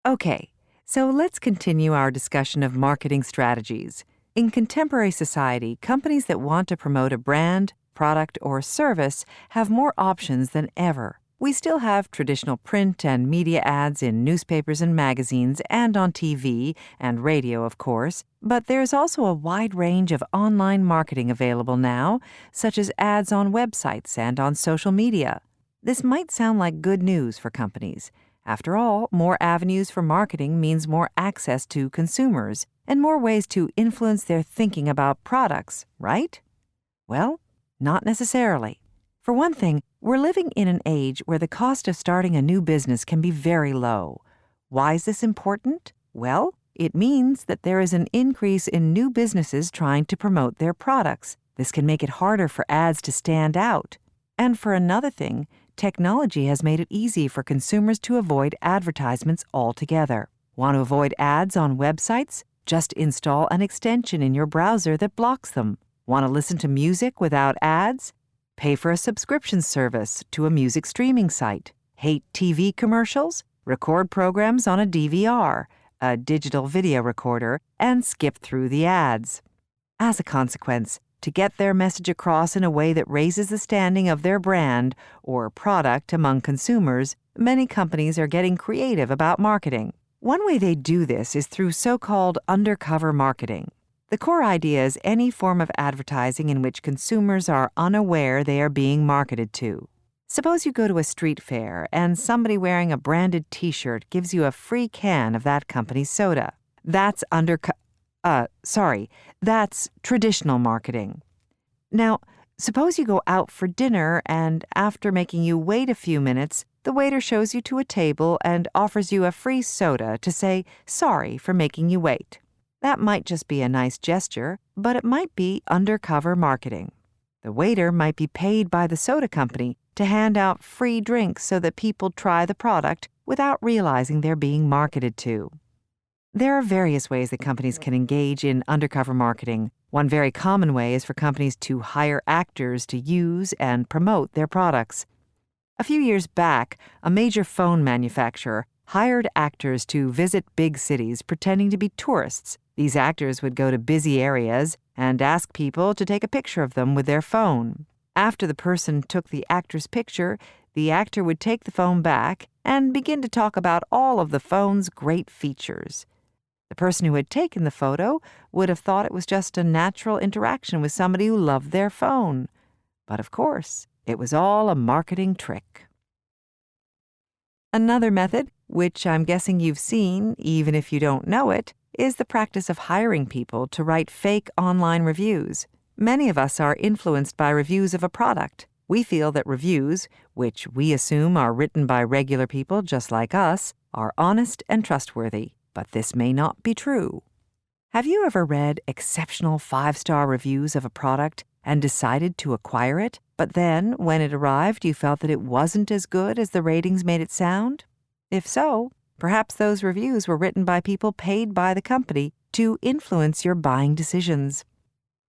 Okay, so let's continue our discussion of marketing strategies. In contemporary society, companies that want to promote a brand, product, or service have more options than ever. We still have traditional print and media ads in newspapers and magazines and on TV and radio, of course, but there's also a wide range of online marketing available now, such as ads on websites and on social media. This might sound like good news for companies. After all, more avenues for marketing means more access to consumers and more ways to influence their thinking about products, right? Well, not necessarily. For one thing, we're living in an age where the cost of starting a new business can be very low. Why is this important? Well, it means that there is an increase in new businesses trying to promote their products. This can make it harder for ads to stand out. And for another thing, technology has made it easy for consumers to avoid advertisements altogether. Want to avoid ads on websites? Just install an extension in your browser that blocks them. Want to listen to music without ads? Pay for a subscription service to a music streaming site. Hate TV commercials? Record programs on a DVR, a digital video recorder, and skip through the ads. As a consequence, to get their message across in a way that raises the standing of their brand or product among consumers, many companies are getting creative about marketing. One way they do this is through so-called undercover marketing. The core idea is any form of advertising in which consumers are unaware they are being marketed to. Suppose you go to a street fair and somebody wearing a branded T-shirt gives you a free can of that company's soda. That's that's traditional marketing. Now, suppose you go out for dinner and after making you wait a few minutes, the waiter shows you to a table and offers you a free soda to say sorry for making you wait. That might just be a nice gesture, but it might be undercover marketing. The waiter might be paid by the soda company to hand out free drinks so that people try the product without realizing they're being marketed to. There are various ways that companies can engage in undercover marketing. One very common way is for companies to hire actors to use and promote their products. A few years back, a major phone manufacturer hired actors to visit big cities pretending to be tourists. These actors would go to busy areas and ask people to take a picture of them with their phone. After the person took the actor's picture, the actor would take the phone back and begin to talk about all of the phone's great features. The person who had taken the photo would have thought it was just a natural interaction with somebody who loved their phone. But of course, it was all a marketing trick. Another method, which I'm guessing you've seen, even if you don't know it, is the practice of hiring people to write fake online reviews. Many of us are influenced by reviews of a product. We feel that reviews, which we assume are written by regular people just like us, are honest and trustworthy. But this may not be true. Have you ever read exceptional 5-star reviews of a product and decided to acquire it, but then, when it arrived, you felt that it wasn't as good as the ratings made it sound? If so, perhaps those reviews were written by people paid by the company to influence your buying decisions.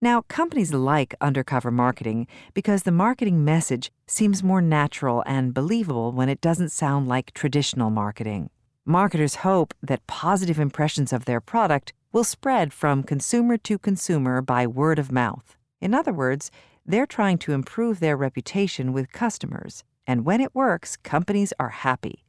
Now, companies like undercover marketing because the marketing message seems more natural and believable when it doesn't sound like traditional marketing. Marketers hope that positive impressions of their product will spread from consumer to consumer by word of mouth. In other words, they're trying to improve their reputation with customers, and when it works, companies are happy.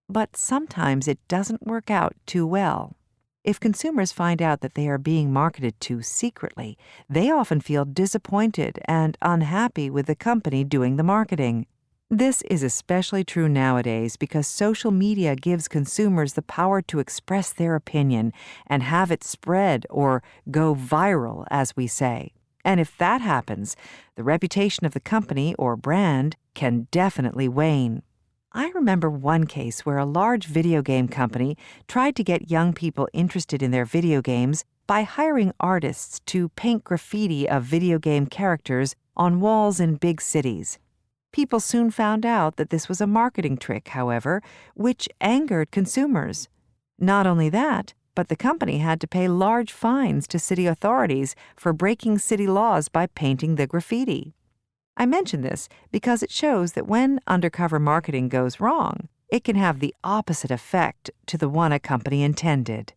But sometimes it doesn't work out too well. If consumers find out that they are being marketed to secretly, they often feel disappointed and unhappy with the company doing the marketing. This is especially true nowadays because social media gives consumers the power to express their opinion and have it spread or go viral, as we say. And if that happens, the reputation of the company or brand can definitely wane. I remember one case where a large video game company tried to get young people interested in their video games by hiring artists to paint graffiti of video game characters on walls in big cities. People soon found out that this was a marketing trick, however, which angered consumers. Not only that, but the company had to pay large fines to city authorities for breaking city laws by painting the graffiti. I mention this because it shows that when undercover marketing goes wrong, it can have the opposite effect to the one a company intended.